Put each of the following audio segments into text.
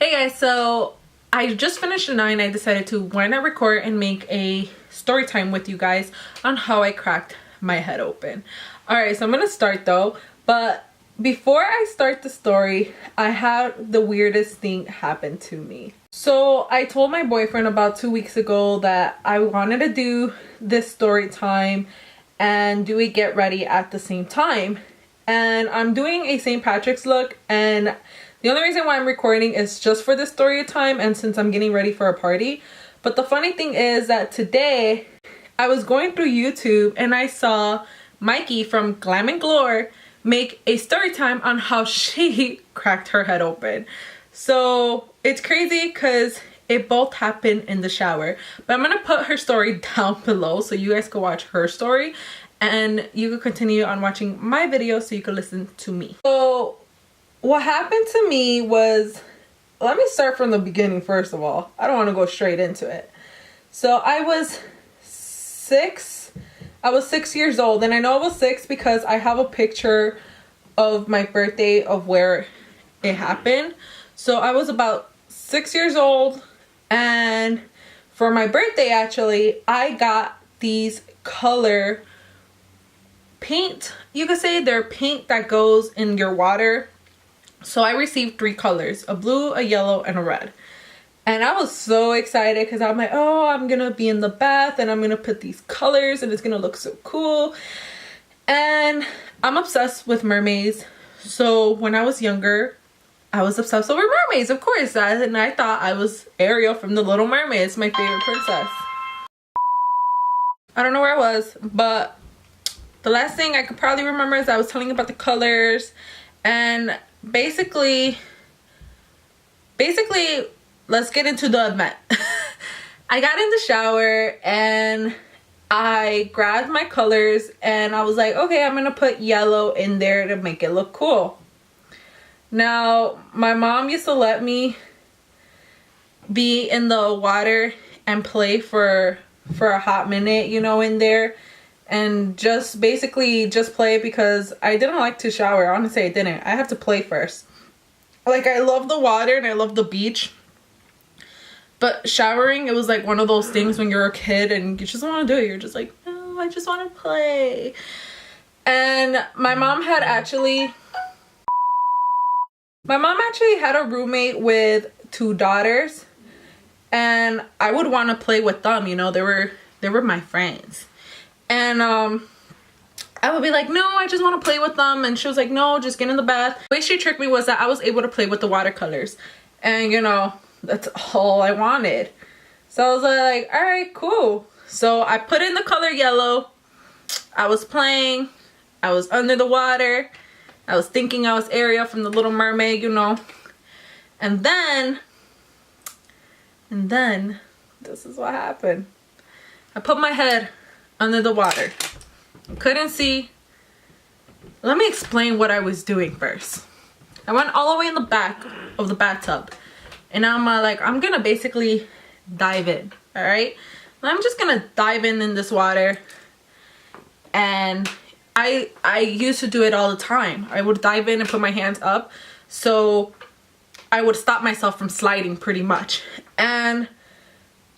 Hey guys, so I just finished a 9. I decided to why not record and make a story time with you guys on how I cracked my head open. Alright, so I'm gonna start though, but before I start the story, I had the weirdest thing happen to me. So I told my boyfriend about 2 weeks ago that I wanted to do this story time and do a get ready at the same time. And I'm doing a St. Patrick's look, and the only reason why I'm recording is just for this story time and since I'm getting ready for a party. But the funny thing is that today I was going through YouTube and I saw Mikey from Glam&Glore make a story time on how she cracked her head open. So it's crazy because it both happened in the shower. But I'm gonna put her story down below so you guys can watch her story and you can continue on watching my video so you can listen to me. So what happened to me was, let me start from the beginning first of all. I don't want to go straight into it. So I was 6 years old, and I know I was 6 because I have a picture of my birthday of where it happened. So I was about 6 years old, and for my birthday actually I got these color paint, you could say they're paint that goes in your water. So I received 3 colors, a blue, a yellow, and a red. And I was so excited because I'm like, oh, I'm gonna be in the bath and I'm gonna put these colors and it's gonna look so cool. And I'm obsessed with mermaids. So when I was younger, I was obsessed with mermaids, of course. And I thought I was Ariel from The Little Mermaid. It's my favorite princess. I don't know where I was, but the last thing I could probably remember is I was telling you about the colors. And basically let's get into the event. I got in the shower and I grabbed my colors and I was like, okay, I'm gonna put yellow in there to make it look cool. Now my mom used to let me be in the water and play for a hot minute, you know, in there, and just basically just play because I didn't like to shower. Honestly, I didn't. I have to play first. Like, I love the water and I love the beach, but showering, it was like one of those things when you're a kid and you just want to do it. You're just like, no, I just want to play. And my mom actually had a roommate with 2 daughters, and I would want to play with them, you know. They were my friends. And I would be like, no, I just want to play with them. And she was like, no, just get in the bath. The way she tricked me was that I was able to play with the watercolors. And, you know, that's all I wanted. So I was like, all right, cool. So I put in the color yellow. I was playing. I was under the water. I was thinking I was Ariel from The Little Mermaid, you know. And then this is what happened. I put my head under the water. Couldn't see. Let me explain what I was doing first. I went all the way in the back of the bathtub, and I'm like, I'm gonna basically dive in. All right, I'm just gonna dive in this water. And I used to do it all the time. I would dive in and put my hands up so I would stop myself from sliding pretty much. And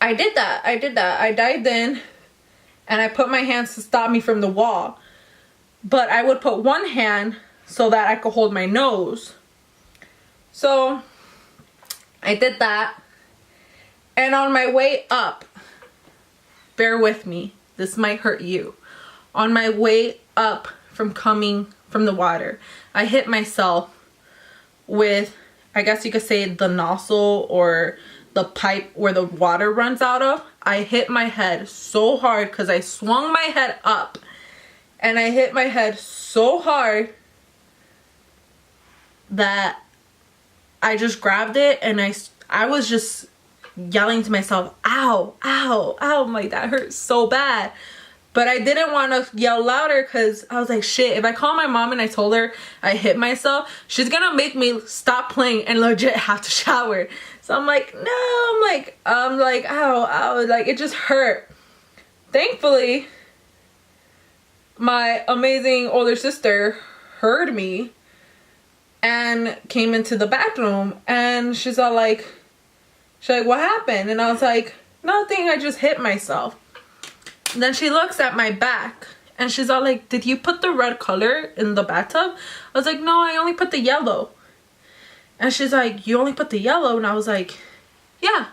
I did that. I dived in and I put my hands to stop me from the wall. But I would put one hand so that I could hold my nose. So I did that. And on my way up, bear with me, this might hurt you. On my way up from coming from the water, I hit myself with, I guess you could say, the nozzle or the pipe where the water runs out of. I hit my head so hard because I swung my head up, and I hit my head so hard that I just grabbed it, and I was just yelling to myself, ow, ow, ow. I'm like, that hurts so bad. But I didn't want to yell louder because I was like, shit, if I call my mom and I told her I hit myself, she's gonna make me stop playing and legit have to shower. So I'm like, no, I'm like, ow, ow, like it just hurt. Thankfully, my amazing older sister heard me and came into the bathroom, and she's like, what happened? And I was like, nothing, I just hit myself. And then she looks at my back and she's all like, did you put the red color in the bathtub? I was like, no, I only put the yellow. And she's like, you only put the yellow? And I was like, yeah.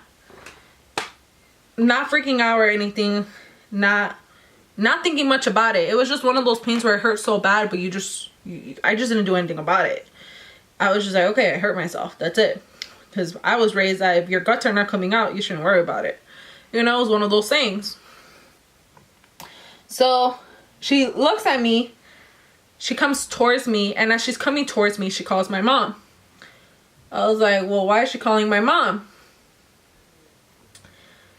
Not freaking out or anything, not thinking much about it. It was just one of those pains where it hurt so bad, but I just didn't do anything about it. I was just like, okay, I hurt myself, that's it. Because I was raised that if your guts are not coming out, you shouldn't worry about it. You know, it was one of those things. So she looks at me, she comes towards me, and as she's coming towards me, she calls my mom. I was like, well, why is she calling my mom?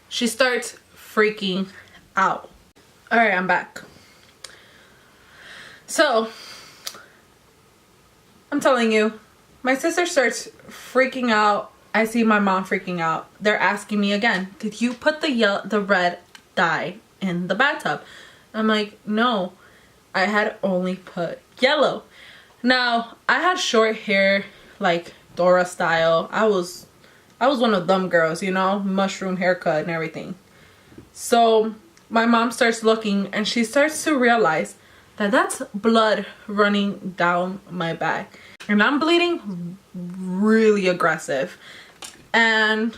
She starts freaking out. All right, I'm back. So I'm telling you, my sister starts freaking out. I see my mom freaking out. They're asking me again, did you put the red dye in the bathtub? I'm like, no, I had only put yellow. Now, I had short hair, like Dora style. I was one of them girls, you know, mushroom haircut and everything. So my mom starts looking and she starts to realize that that's blood running down my back. And I'm bleeding really aggressive. And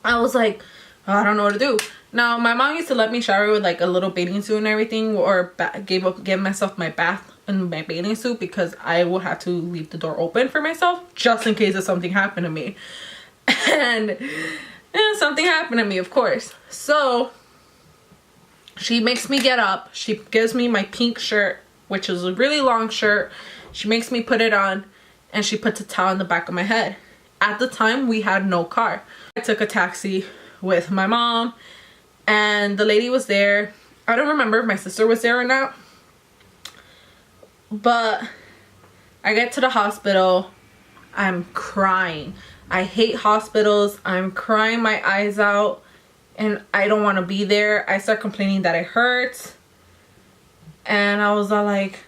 I was like, oh, I don't know what to do. Now, my mom used to let me shower with like a little bathing suit and everything, or give myself my bath in my bathing suit, because I would have to leave the door open for myself just in case if something happened to me. And something happened to me, of course. So she makes me get up. She gives me my pink shirt, which is a really long shirt. She makes me put it on, and she puts a towel on the back of my head. At the time, we had no car. I took a taxi with my mom, and the lady was there. I don't remember if my sister was there or not, but I get to the hospital. I'm crying. I hate hospitals. I'm crying my eyes out, and I don't want to be there. I start complaining that it hurts, and I was like,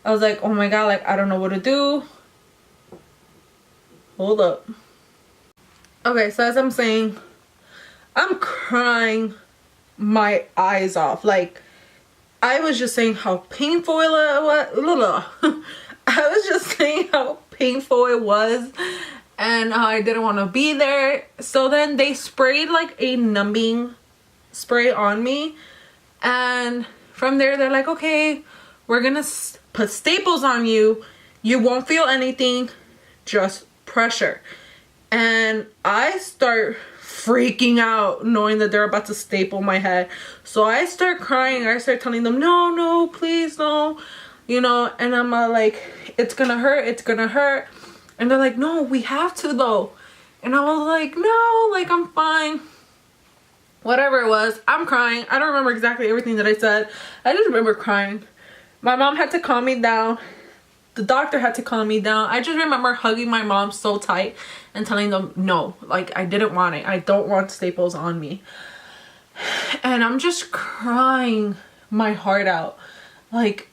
oh my god, like, I don't know what to do. Hold up. Okay, so as I'm saying, I'm crying my eyes off. Like, I was just saying how painful it was. I was just saying how painful it was and how I didn't want to be there. So then they sprayed like a numbing spray on me, and from there they're like, okay, we're gonna put staples on you. You won't feel anything, just pressure. And I start freaking out knowing that they're about to staple my head. So I start crying. I start telling them, no, please, no, you know. And I'm like, it's gonna hurt, it's gonna hurt. And they're like, no, we have to though. And I was like, no, like, I'm fine. Whatever it was, I'm crying. I don't remember exactly everything that I said. I just remember crying. My mom had to calm me down. The doctor had to calm me down. I just remember hugging my mom so tight and telling them no, like, I didn't want it. I don't want staples on me. And I'm just crying my heart out. Like,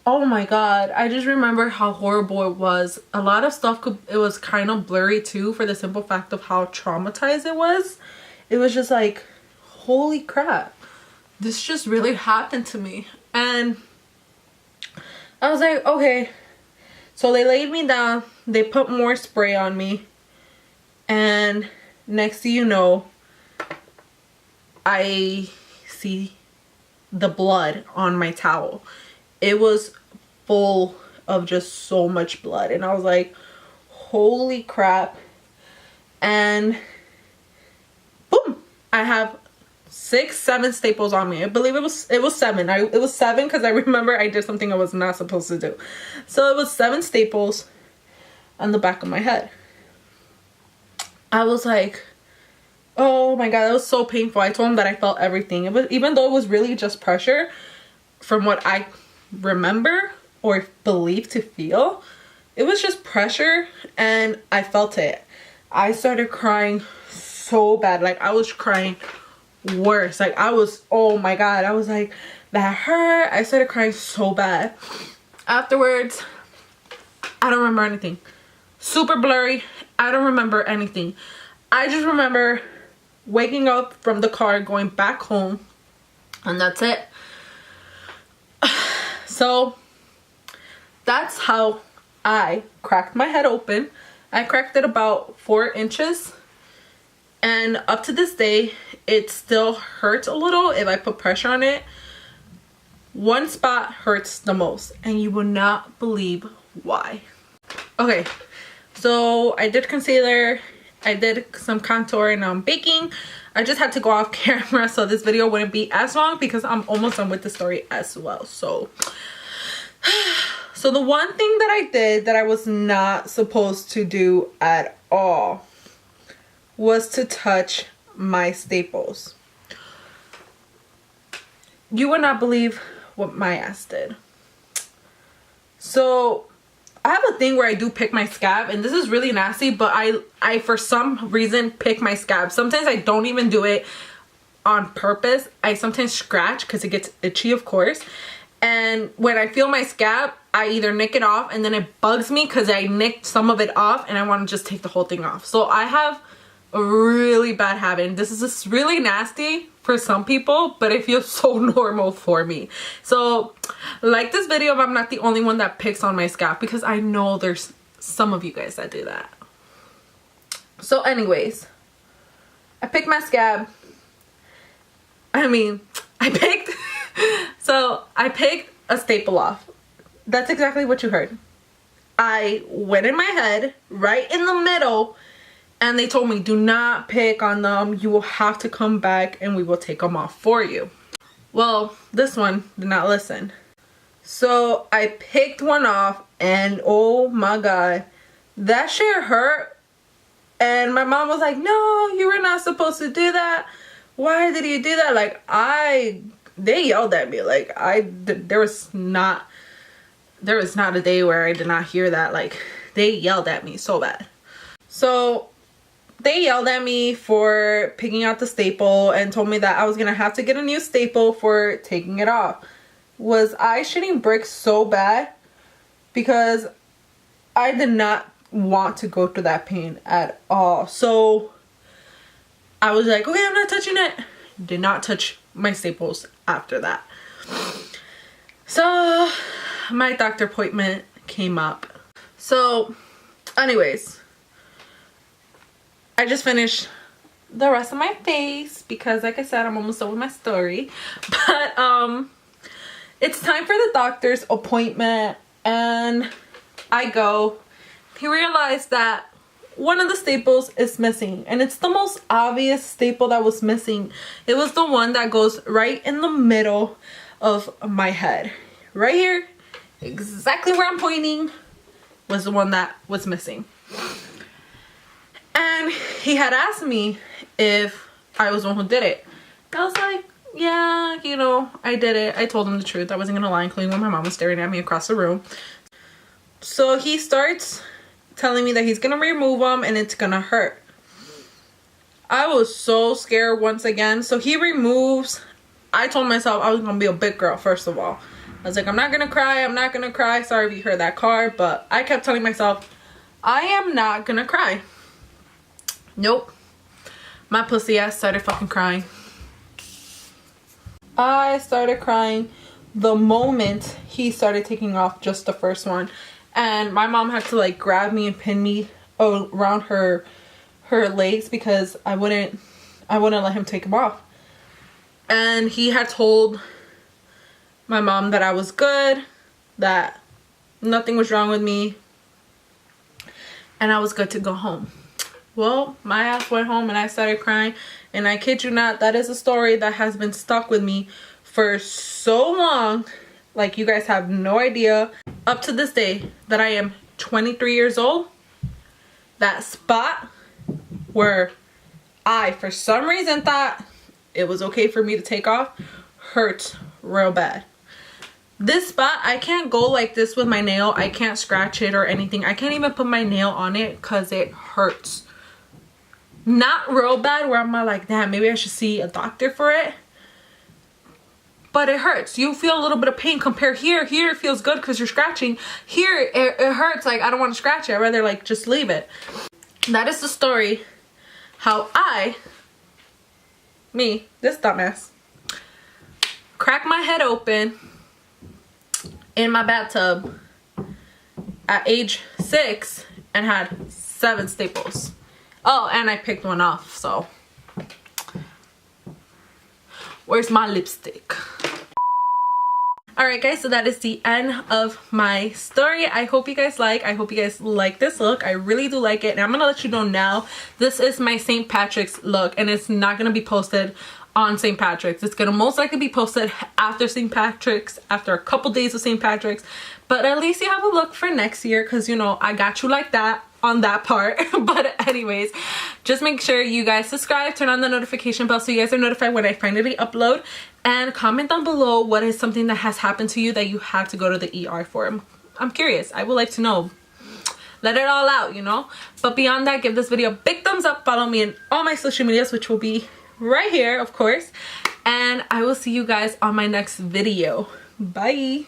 oh my god. I just remember how horrible it was. A lot of stuff it was kind of blurry too, for the simple fact of how traumatized it was. It was just like, holy crap, this just really happened to me. And I was like, okay. So they laid me down, they put more spray on me, and next thing you know, I see the blood on my towel. It was full of just so much blood, and I was like, holy crap. And boom, I have 6-7 staples on me. I believe it was 7. It was 7 because I remember I did something I was not supposed to do. So it was 7 staples on the back of my head. I was like, oh my god, that was so painful. I told him that I felt everything. It was, even though it was really just pressure, from what I remember or believe to feel, it was just pressure, and I felt it. I started crying so bad. Like, I was crying worse. Like, I was, oh my god, I was like, that hurt. I started crying so bad. Afterwards, I don't remember anything. Super blurry. I don't remember anything. I just remember waking up from the car, going back home, and that's it. So that's how I cracked my head open. I cracked it about 4 inches, and up to this day it still hurts a little if I put pressure on it. One spot hurts the most, and you will not believe why. Okay, so I did concealer, I did some contour, and I'm baking. I just had to go off camera so this video wouldn't be as long because I'm almost done with the story as well. So the one thing that I did that I was not supposed to do at all was to touch my staples. You would not believe what my ass did. So I have a thing where I do pick my scab, and this is really nasty, but I for some reason pick my scab. Sometimes I don't even do it on purpose. I sometimes scratch because it gets itchy, of course. And when I feel my scab, I either nick it off, and then it bugs me because I nicked some of it off and I want to just take the whole thing off. So I have a really bad habit, and this is just really nasty for some people, but it feels so normal for me. So like this video if I'm not the only one that picks on my scalp, because I know there's some of you guys that do that. So anyways, I picked my scab. I picked so I picked a staple off. That's exactly what you heard. I went in my head right in the middle, and they told me, do not pick on them. You will have to come back and we will take them off for you. Well, this one did not listen. So I picked one off, and oh my God, that shit hurt. And my mom was like, no, you were not supposed to do that. Why did you do that? Like, they yelled at me. Like, there was not a day where I did not hear that. Like, they yelled at me so bad. So they yelled at me for picking out the staple and told me that I was gonna have to get a new staple for taking it off. Was I shitting bricks so bad? Because I did not want to go through that pain at all. So I was like, okay, I'm not touching it. Did not touch my staples after that. So my doctor appointment came up. So anyways, I just finished the rest of my face because, like I said, I'm almost done with my story. But it's time for the doctor's appointment, and I go. He realized that one of the staples is missing, and it's the most obvious staple that was missing. It was the one that goes right in the middle of my head. Right here, exactly where I'm pointing, was the one that was missing. And he had asked me if I was the one who did it. I was like, yeah, you know, I did it. I told him the truth. I wasn't gonna lie, including when my mom was staring at me across the room. So he starts telling me that he's gonna remove them and it's gonna hurt. I was so scared once again. So he removes. I told myself I was gonna be a big girl, first of all. I was like, I'm not gonna cry. I'm not gonna cry. Sorry if you heard that car, but I kept telling myself, I am not gonna cry. Nope. My pussy ass started fucking crying. I started crying the moment he started taking off just the first one. And my mom had to like grab me and pin me around her legs because I wouldn't let him take them off. And he had told my mom that I was good, that nothing was wrong with me, and I was good to go home. Well, my ass went home and I started crying, and I kid you not, that is a story that has been stuck with me for so long. Like, you guys have no idea. Up to this day that I am 23 years old, that spot where I, for some reason, thought it was okay for me to take off hurts real bad. This spot, I can't go like this with my nail. I can't scratch it or anything. I can't even put my nail on it because it hurts. Not real bad where I'm like, damn, maybe I should see a doctor for it. but it hurts. You feel a little bit of pain. Compare here it feels good because you're scratching. Here it hurts, like I don't want to scratch it. I'd rather like just leave it. That is the story how this dumbass, cracked my head open in my bathtub at age 6 and had 7 staples. Oh, and I picked one off, so where's my lipstick? Alright guys, so that is the end of my story. I hope you guys like this look. I really do like it, and I'm gonna let you know now, this is my St. Patrick's look, and it's not gonna be posted on St. Patrick's. It's gonna most likely be posted after St. Patrick's, after a couple days of St. Patrick's, but at least you have a look for next year, because you know I got you like that on that part. But anyways, just make sure you guys subscribe, turn on the notification bell so you guys are notified when I finally upload, and comment down below what is something that has happened to you that you had to go to the ER for. I'm curious. I would like to know. Let it all out, you know. But beyond that, give this video a big thumbs up. Follow me in all my social medias, which will be right here, of course, and I will see you guys on my next video. Bye.